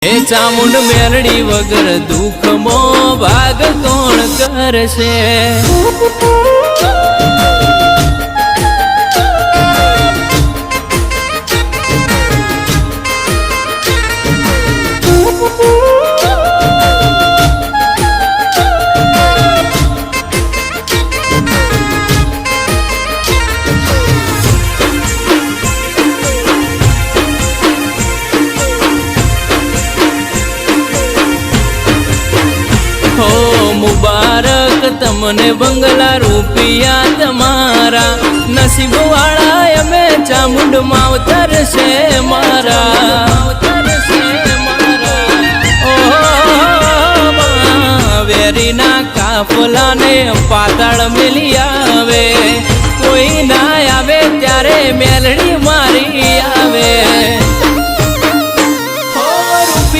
એ ચામુંડ મેલડી વગર દુઃખમો ભાગ કોણ કરશે? હો મુબારક તમને બંગલા રૂપિયા તમારા, નસીબ વાળા અમે ચામુંડ માવતર છે મારા. વેરીના કાફલાને પાતાળ મેલી આવે, કોઈ ના આવે ત્યારે મેલડી